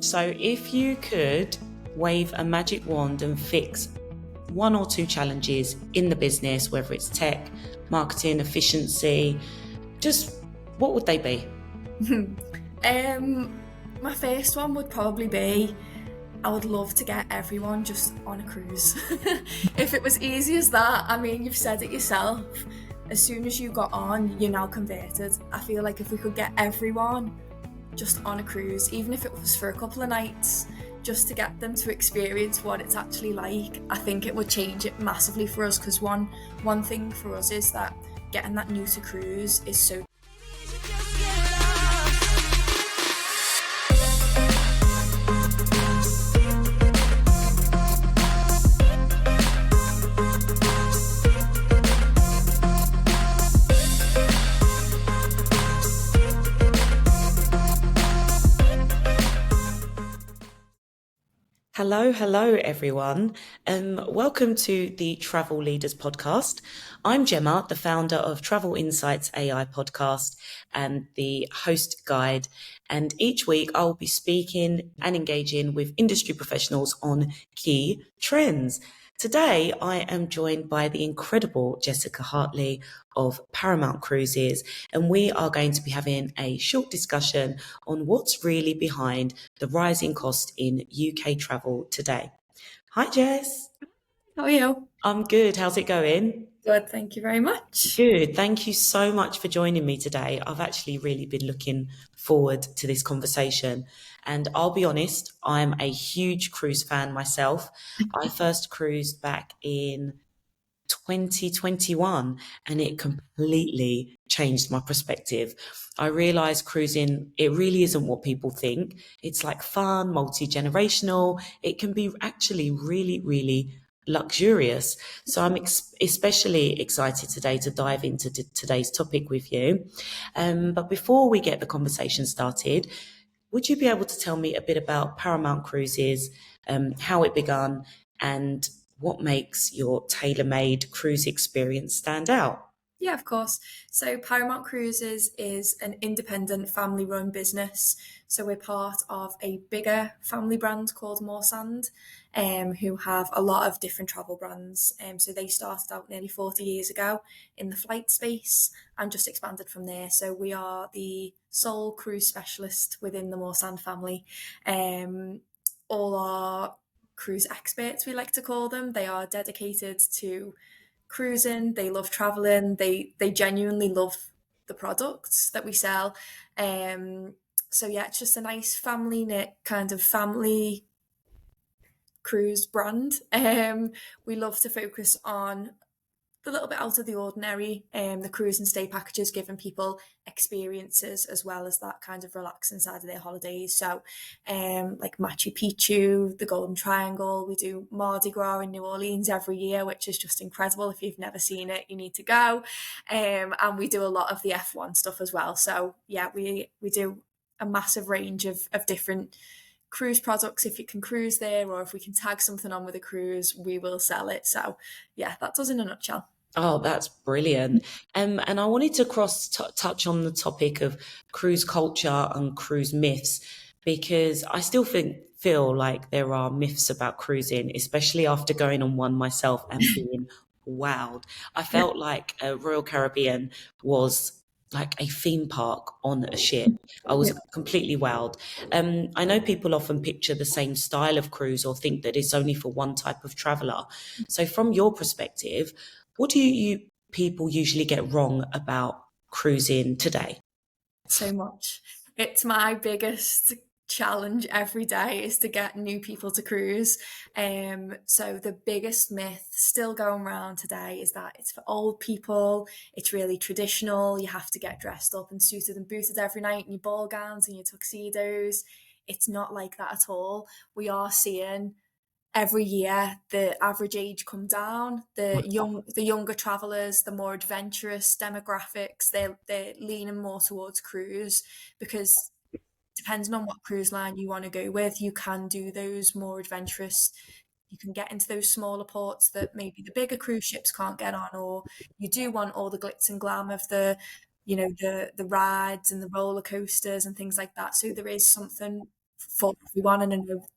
So if you could wave a magic wand and fix one or two challenges in the business, whether it's tech, marketing, efficiency, just what would they be? My first one would probably be, I would love to get everyone just on a cruise. If it was easy as that, I mean, you've said it yourself. As soon as you got on, you're now converted. I feel like if we could get everyone just on a cruise, even if it was for a couple of nights, just to get them to experience what it's actually like, I think it would change it massively for us, because one thing for us is that getting that new to cruise is so Hello, everyone. Welcome to the Travel Leaders Podcast. I'm Gemma, the founder of Travel Insights AI podcast and the host guide. And each week I'll be speaking and engaging with industry professionals on key trends. Today, I am joined by the incredible Jessica Hartley of Paramount Cruises, and we are going to be having a short discussion on what's really behind the rising cost in UK travel today. Hi, Jess. How are you? I'm good. How's it going? Good, thank you very much. Good. Thank you so much for joining me today. I've actually really been looking forward to this conversation. And I'll be honest, I'm a huge cruise fan myself. I first cruised back in 2021 and it completely changed my perspective. I realized cruising, it really isn't what people think. It's like fun, multi-generational. It can be actually really, really luxurious. So I'm especially excited today to dive into today's topic with you. But before we get the conversation started, would you be able to tell me a bit about Paramount Cruises, how it began, and what makes your tailor-made cruise experience stand out? Yeah, of course. So Paramount Cruises is an independent family-run business. So we're part of a bigger family brand called Moorsand, who have a lot of different travel brands. So they started out nearly 40 years ago in the flight space and just expanded from there. So we are the sole cruise specialist within the Moorsand family. All our cruise experts, we like to call them, they are dedicated to cruising. They love traveling. They genuinely love the products that we sell. So yeah, it's just a nice family knit kind of family cruise brand. We love to focus on a little bit out of the ordinary, the cruise and stay packages, giving people experiences as well as that kind of relaxing side of their holidays. So like Machu Picchu, the Golden Triangle, we do Mardi Gras in New Orleans every year, which is just incredible. If you've never seen it, you need to go. And we do a lot of the F1 stuff as well. So yeah, we do a massive range of different cruise products. If you can cruise there, or if we can tag something on with a cruise, we will sell it. So yeah, that does in a nutshell. Oh, that's brilliant. And I wanted to touch on the topic of cruise culture and cruise myths, because I still feel like there are myths about cruising, especially after going on one myself and being wowed. I felt like Royal Caribbean was like a theme park on a ship. I was completely wowed. I know people often picture the same style of cruise or think that it's only for one type of traveler. So from your perspective, what do you people usually get wrong about cruising today? So much. It's my biggest challenge every day is to get new people to cruise. So the biggest myth still going around today is that it's for old people. It's really traditional. You have to get dressed up and suited and booted every night in your ball gowns and your tuxedos. It's not like that at all. We are seeing every year the average age come down. The younger travelers, the more adventurous demographics, they're leaning more towards cruise, because depending on what cruise line you want to go with, you can do those more adventurous. You can get into those smaller ports that maybe the bigger cruise ships can't get on, or you do want all the glitz and glam of the rides and the roller coasters and things like that. So there is something for everyone. And I know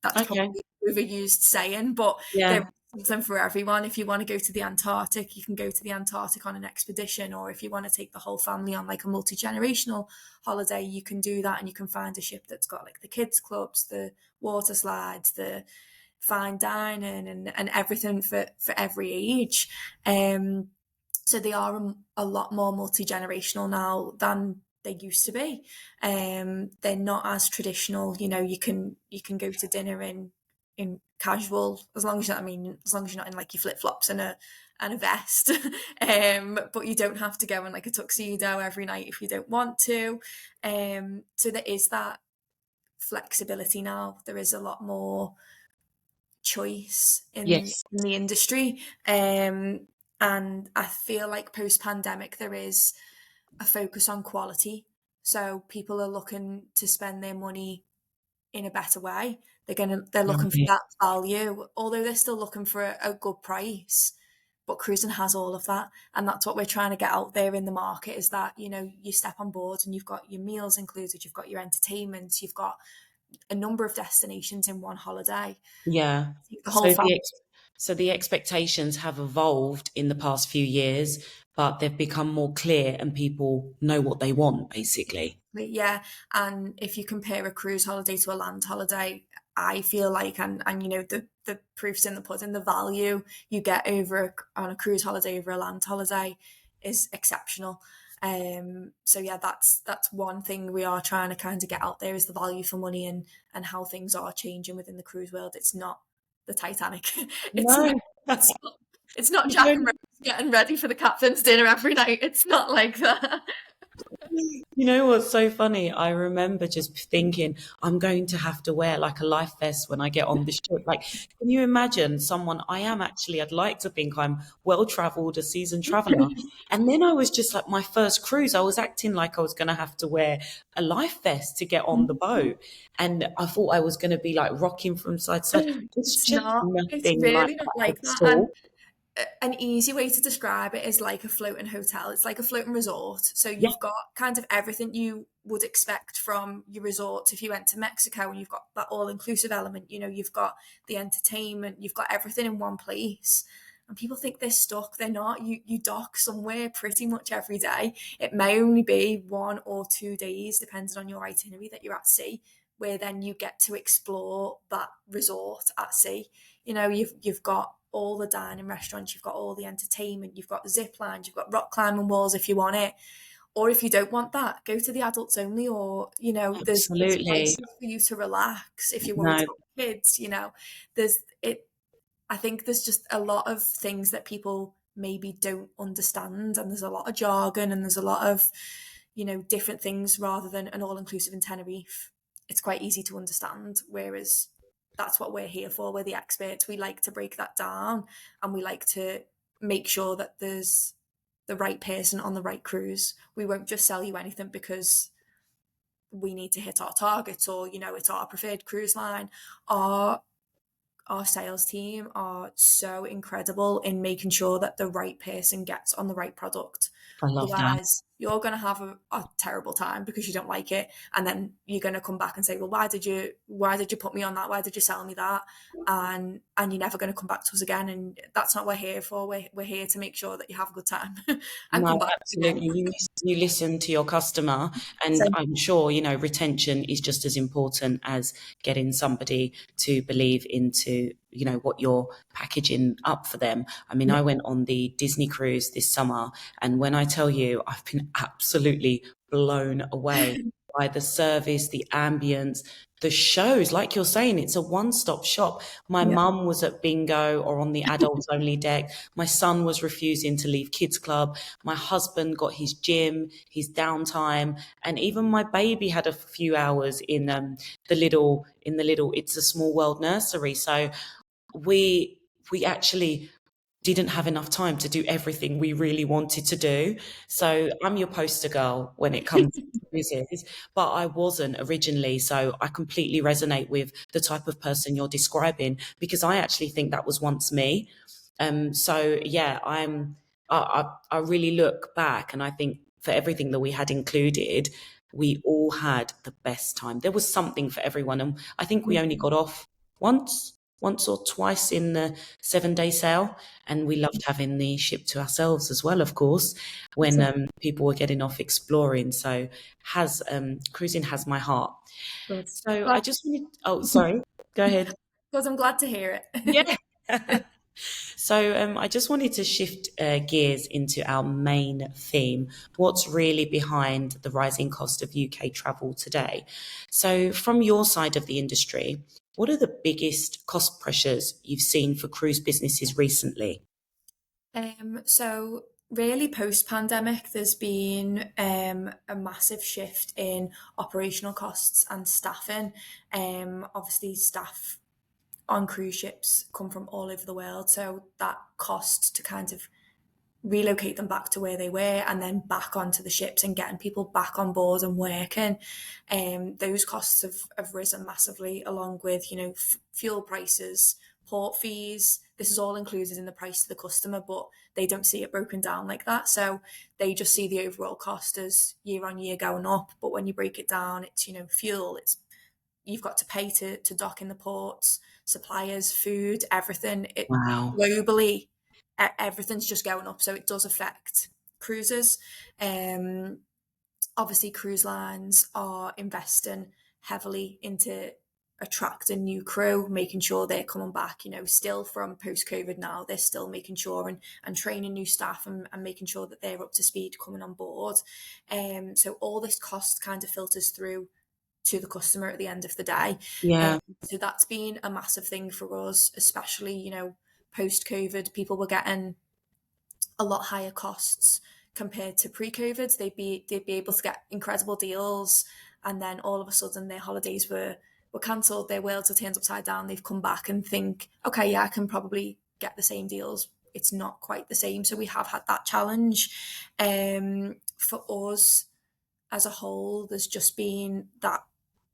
that's Okay. probably overused saying, but there Yeah. is something for everyone. If you want to go to the Antarctic, you can go to the Antarctic on an expedition, or if you want to take the whole family on like a multi-generational holiday, you can do that, and you can find a ship that's got like the kids clubs, the water slides, the fine dining, and everything for every age. So they are a lot more multi-generational now than they used to be. They're not as traditional. You can go to dinner in casual, as long as as long as you're not in like your flip flops and a vest. But you don't have to go in like a tuxedo every night if you don't want to. So there is that flexibility now. There is a lot more choice Yes. in the industry. And I feel like post pandemic, there is a focus on quality. So people are looking to spend their money in a better way. They're looking for Right. that value, although they're still looking for a good price. But cruising has all of that, and that's what we're trying to get out there in the market. Is that you step on board and you've got your meals included, you've got your entertainment, you've got a number of destinations in one holiday. Yeah. The whole So family. the expectations have evolved in the past few years, but they've become more clear and people know what they want, basically. Yeah, and if you compare a cruise holiday to a land holiday, I feel like, and the proof's in the pudding, the value you get on a cruise holiday over a land holiday is exceptional. So yeah, that's one thing we are trying to kind of get out there, is the value for money, and how things are changing within the cruise world. It's not the Titanic. It's not. No. It's not. It's not You Jack and don't. Rose getting ready for the captain's dinner every night. It's not like that. You know what's so funny? I remember just thinking, I'm going to have to wear like a life vest when I get on the ship. Like, can you imagine someone? I'd like to think I'm well traveled, a seasoned traveler. And then I was just like, my first cruise, I was acting like I was going to have to wear a life vest to get on the boat. And I thought I was going to be like rocking from side to side. It's It's just not. It's nothing like really not that like that. at And all. an easy way to describe it is like a floating hotel. It's like a floating resort. So Yeah, you've got kind of everything you would expect from your resort. If you went to Mexico, and you've got that all inclusive element, you've got the entertainment, you've got everything in one place. And people think they're stuck. They're not. You dock somewhere pretty much every day. It may only be 1 or 2 days, depending on your itinerary, that you're at sea, where then you get to explore that resort at sea. You've got all the dining restaurants, you've got all the entertainment, you've got zip lines, you've got rock climbing walls if you want it. Or if you don't want that, go to the adults only, or there's absolutely. places for you to relax if you're worried No, about kids. There's it. I think there's just a lot of things that people maybe don't understand, and there's a lot of jargon, and there's a lot of different things, rather than an all-inclusive in Tenerife. It's quite easy to understand, whereas that's what we're here for. We're the experts. We like to break that down, and we like to make sure that there's the right person on the right cruise. We won't just sell you anything because we need to hit our targets, or it's our preferred cruise line. Our sales team are so incredible in making sure that the right person gets on the right product. I love that. Otherwise, you're going to have a terrible time because you don't like it, and then you're going to come back and say, "Well, why did you put me on that? Why did you sell me that?" And you're never going to come back to us again. And that's not what we're here for. We're here to make sure that you have a good time and No, come back again. absolutely. You listen to your customer, and So I'm sure, retention is just as important as getting somebody to believe into, what you're packaging up for them. I mean, I went on the Disney cruise this summer, and when I tell you, I've been absolutely blown away by the service, the ambience, the shows. Like you're saying, it's a one-stop shop. My yeah, mum was at bingo or on the adults only deck. My son was refusing to leave kids club. My husband got his gym, his downtime, and even my baby had a few hours in the little It's a Small World nursery. So we actually didn't have enough time to do everything we really wanted to do. So I'm your poster girl when it comes to quizzes, but I wasn't originally. So I completely resonate with the type of person you're describing, because I actually think that was once me. So yeah, I really look back, and I think for everything that we had included, we all had the best time. There was something for everyone. And I think we only got off once or twice in the 7 day sale. And we loved having the ship to ourselves as well, of course, when people were getting off exploring. So cruising has my heart. Good. So I Glad, just wanted, oh, sorry, go ahead. because I'm glad to hear it. Yeah. So I just wanted to shift gears into our main theme. What's really behind the rising cost of UK travel today? So from your side of the industry, what are the biggest cost pressures you've seen for cruise businesses recently? So really post-pandemic, there's been a massive shift in operational costs and staffing. Obviously, staff on cruise ships come from all over the world, so that cost to kind of relocate them back to where they were and then back onto the ships and getting people back on board and working. Those costs have risen massively, along with, fuel prices, port fees. This is all included in the price to the customer, but they don't see it broken down like that. So they just see the overall cost as year on year going up. But when you break it down, it's, fuel, it's you've got to pay to dock in the ports, suppliers, food, everything. It Wow. globally, everything's just going up, so it does affect cruises. Um, Obviously, cruise lines are investing heavily into attracting new crew, making sure they're coming back, still from post COVID now, they're still making sure and training new staff and making sure that they're up to speed coming on board. So all this cost kind of filters through to the customer at the end of the day. Yeah. So that's been a massive thing for us, especially, post COVID, people were getting a lot higher costs compared to pre-COVID. They'd be able to get incredible deals, and then all of a sudden their holidays were cancelled, their worlds were turned upside down. They've come back and think, okay, yeah, I can probably get the same deals. It's not quite the same. So we have had that challenge. For us as a whole, there's just been that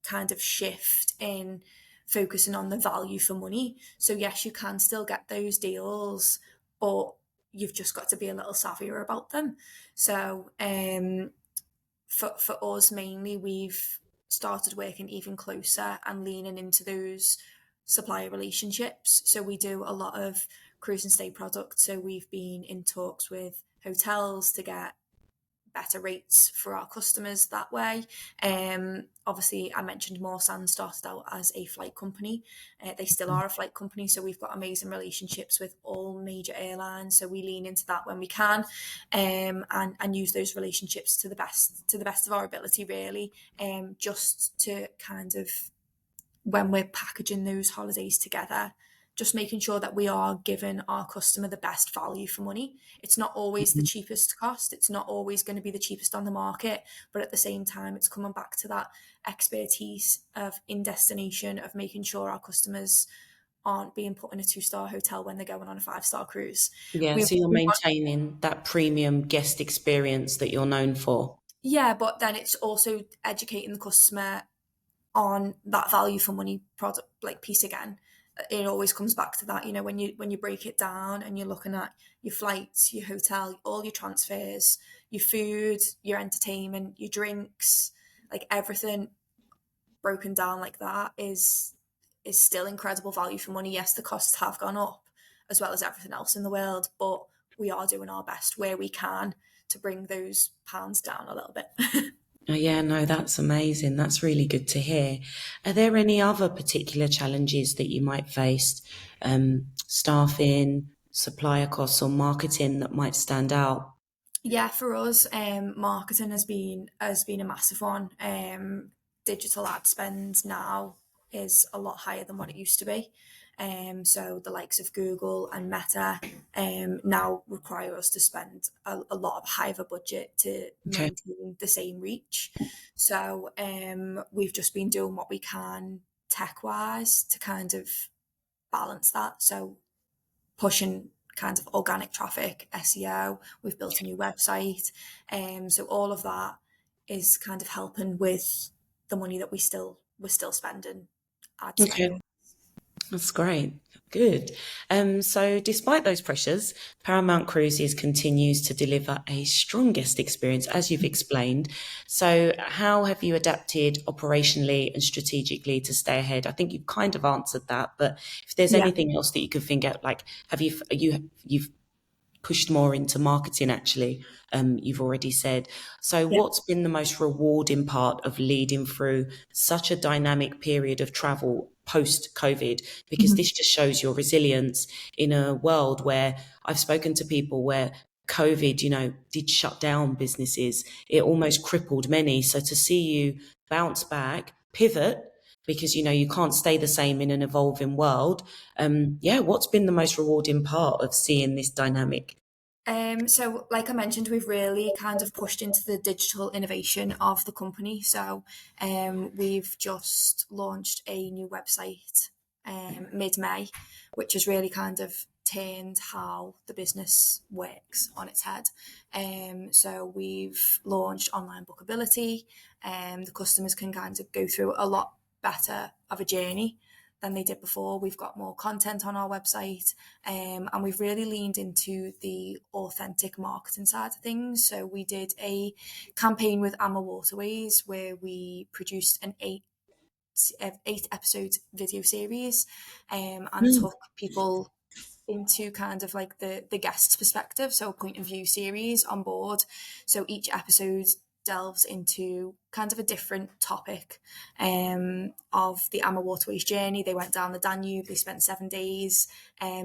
kind of shift in focusing on the value for money. So yes, you can still get those deals, but you've just got to be a little savvier about them. So for us mainly, we've started working even closer and leaning into those supplier relationships. So we do a lot of cruise and stay products. So we've been in talks with hotels to get better rates for our customers that way. Obviously, I mentioned Morsand started out as a flight company. They still are a flight company, so we've got amazing relationships with all major airlines. So we lean into that when we can, and use those relationships to the best of our ability, really, just to kind of, when we're packaging those holidays together, just making sure that we are giving our customer the best value for money. It's not always the cheapest cost. It's not always going to be the cheapest on the market, but at the same time, it's coming back to that expertise of in destination, of making sure our customers aren't being put in a 2-star hotel when they're going on a 5-star cruise. Yeah. We, So you're we want, maintaining that premium guest experience that you're known for. yeah, but then it's also educating the customer on that value for money product, like, piece again. It always comes back to that, when you break it down and you're looking at your flights, your hotel, all your transfers, your food, your entertainment, your drinks, like everything broken down like that is still incredible value for money. Yes, the costs have gone up as well as everything else in the world, but we are doing our best where we can to bring those pounds down a little bit. Oh, yeah, no, that's amazing. That's really good to hear. Are there any other particular challenges that you might face, staffing, supplier costs, or marketing that might stand out? Yeah, for us, marketing has been a massive one. Digital ad spend now is a lot higher than what it used to be. So the likes of Google and Meta now require us to spend a lot of higher budget to Okay. maintain the same reach. So we've just been doing what we can tech wise to kind of balance that. So pushing kind of organic traffic, SEO. We've built a new website, so all of that is kind of helping with the money that we're still spending ad spend. Okay. That's great. Good. So, despite those pressures, Paramount Cruises continues to deliver a strong guest experience, as you've explained. So, how have you adapted operationally and strategically to stay ahead? I think you've kind of answered that, but if there's Yeah, anything else that you could think of, like, you've pushed more into marketing actually, you've already said. So yeah. what's been the most rewarding part of leading through such a dynamic period of travel post COVID? Because Mhm. this just shows your resilience in a world where I've spoken to people where COVID, did shut down businesses. It almost crippled many. So to see you bounce back, pivot, because you can't stay the same in an evolving world. Yeah, what's been the most rewarding part of seeing this dynamic? So like I mentioned, we've really kind of pushed into the digital innovation of the company. So we've just launched a new website mid-May, which has really kind of turned how the business works on its head. So we've launched online bookability, and the customers can kind of go through a lot better of a journey than they did before. We've got more content on our website, and we've really leaned into the authentic marketing side of things. So we did a campaign with Amma Waterways where we produced an eight episode video series, and Mm. took people into kind of like the guest's perspective, so a point of view series on board. So each episode delves into kind of a different topic of the Amma Waterways journey. They went down the Danube. They spent 7 days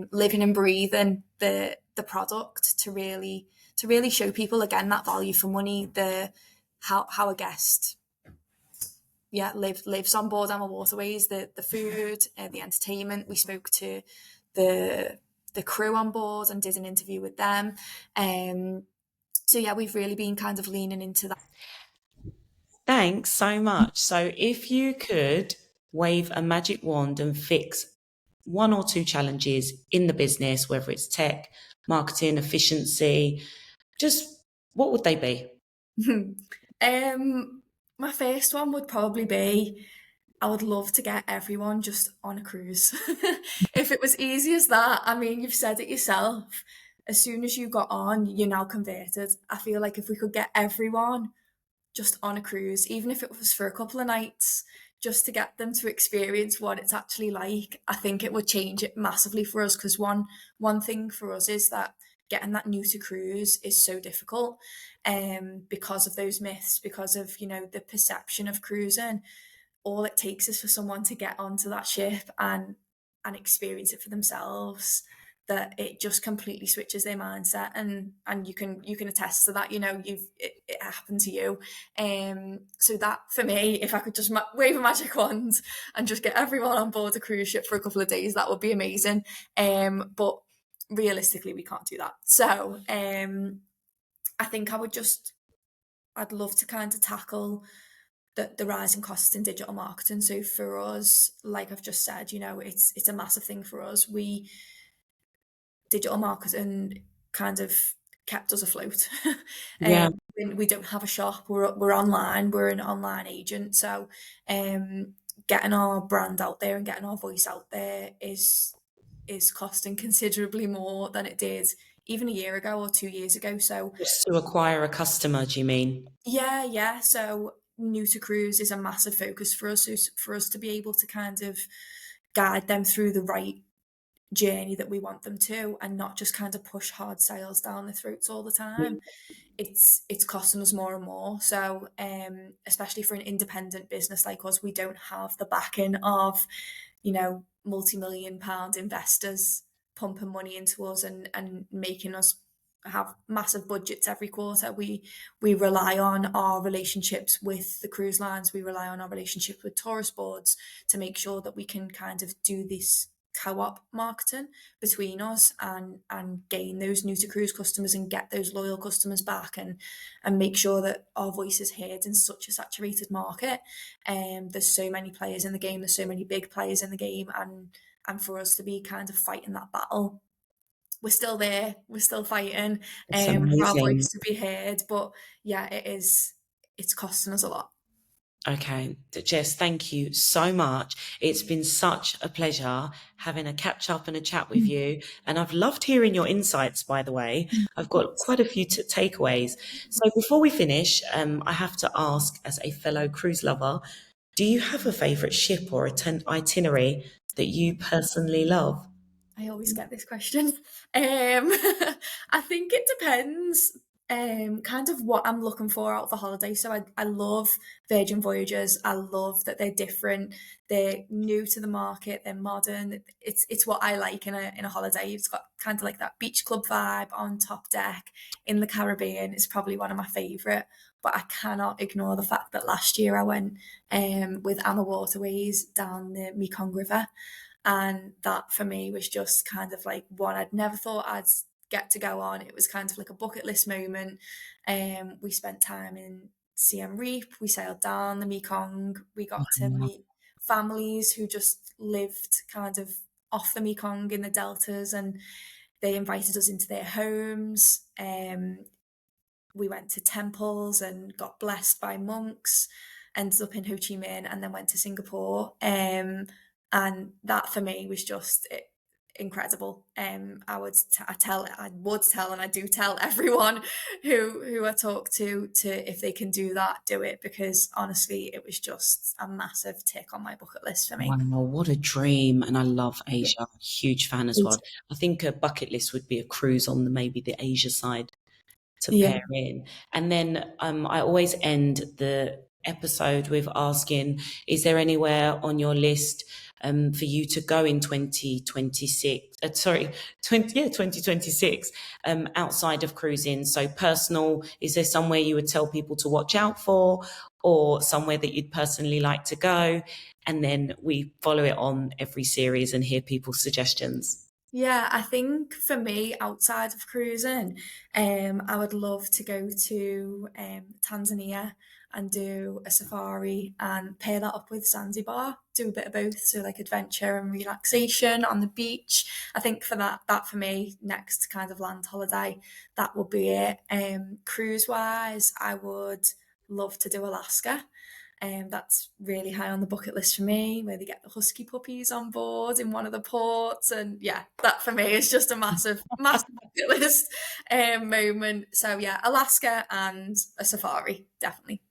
living and breathing the product to really show people again that value for money. The how a guest lives on board Amma Waterways, the food, the entertainment. We spoke to the the crew on board and did an interview with them. So yeah, we've really been kind of leaning into that. Thanks so much. So, if you could wave a magic wand and fix one or two challenges in the business, whether it's tech, marketing, efficiency, just what would they be? My first one would probably be I would love to get everyone just on a cruise. If it was easy as that, I mean, you've said it yourself. As soon as you got on, you're now converted. I feel like if we could get everyone just on a cruise, even if it was for a couple of nights, just to get them to experience what it's actually like, I think it would change it massively for us. Because one thing for us is that getting that new to cruise is so difficult, because of those myths, because of the perception of cruising. All it takes is for someone to get onto that ship and experience it for themselves, that it just completely switches their mindset. And you can attest to that. It happened to you. So that for me, if I could just wave a magic wand and just get everyone on board a cruise ship for a couple of days, that would be amazing. But realistically we can't do that. So I think I'd love to kind of tackle the rising costs in digital marketing. So for us, like I've just said, it's a massive thing for us. Digital marketing kind of kept us afloat. Yeah, We don't have a shop. We're online. We're an online agent. So getting our brand out there and getting our voice out there is costing considerably more than it did even a year ago or 2 years ago. So just to acquire a customer, do you mean? yeah, yeah. So new to cruise is a massive focus for us. So for us to be able to kind of guide them through the right journey that we want them to, and not just kind of push hard sales down their throats all the time, it's costing us more and more. So especially for an independent business like us, we don't have the backing of multi-million pound investors pumping money into us and making us have massive budgets every quarter. We rely on our relationships with the cruise lines. We rely on our relationship with tourist boards to make sure that we can kind of do this co-op marketing between us and gain those new to cruise customers and get those loyal customers back, and make sure that our voice is heard in such a saturated market. There's so many players in the game. There's so many big players in the game, and for us to be kind of fighting that battle, we're still there. We're still fighting, It's for our amazing. voice to be heard. But yeah, it's costing us a lot. Okay, Jess, thank you so much. It's been such a pleasure having a catch up and a chat with you. And I've loved hearing your insights, by the way. I've got quite a few takeaways. So before we finish, I have to ask, as a fellow cruise lover, do you have a favourite ship or itinerary that you personally love? I always get this question. I think it depends kind of what I'm looking for out of a holiday. So I love Virgin Voyages. I love that they're different. They're new to the market. They're modern. It's what I like in a holiday. It's got kind of like that beach club vibe on top deck in the Caribbean. It's probably one of my favourite. But I cannot ignore the fact that last year I went with Amma Waterways down the Mekong River. And that for me was just kind of like one I'd never thought I'd get to go on. It was kind of like a bucket list moment. We spent time in Siem Reap. We sailed down the Mekong. We got to meet families who just lived kind of off the Mekong in the deltas, and they invited us into their homes. We went to temples and got blessed by monks, ended up in Ho Chi Minh, and then went to Singapore. And that for me was just incredible. I would tell, and I do tell everyone who I talk to if they can do that, do it, because honestly, it was just a massive tick on my bucket list for me. Wow, what a dream. And I love Asia. Huge fan as well. I think a bucket list would be a cruise on maybe the Asia side to Yeah. pair in. And then I always end the episode with asking, is there anywhere on your list for you to go in 2026? 2026 outside of cruising? So personal, is there somewhere you would tell people to watch out for, or somewhere that you'd personally like to go? And then we follow it on every series and hear people's suggestions. Yeah, I think for me, outside of cruising, I would love to go to Tanzania and do a safari and pair that up with Zanzibar, do a bit of both, so like adventure and relaxation on the beach. I think for that for me, next kind of land holiday, that would be it. Cruise wise, I would love to do Alaska. That's really high on the bucket list for me, where they get the husky puppies on board in one of the ports. And yeah, that for me is just a massive, massive bucket list moment. So yeah, Alaska and a safari, definitely.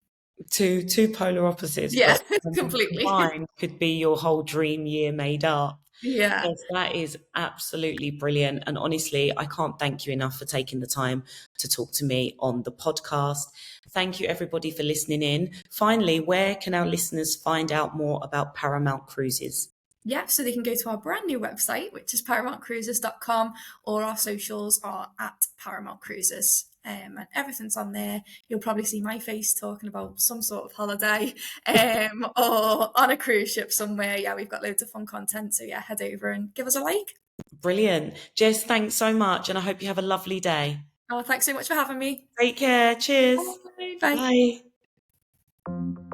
Two polar opposites, Yeah, but completely. combined could be your whole dream year made up. Yeah. Yes, that is absolutely brilliant. And honestly, I can't thank you enough for taking the time to talk to me on the podcast. Thank you, everybody, for listening in. Finally, where can our listeners find out more about Paramount Cruises? Yeah, so they can go to our brand new website, which is paramountcruises.com, or our socials are at Paramount Cruises. And everything's on there. You'll probably see my face talking about some sort of holiday or on a cruise ship somewhere. Yeah, we've got loads of fun content. So yeah, head over and give us a like. Brilliant. Jess, thanks so much. And I hope you have a lovely day. Oh, thanks so much for having me. Take care. Cheers. Bye. Bye. Bye.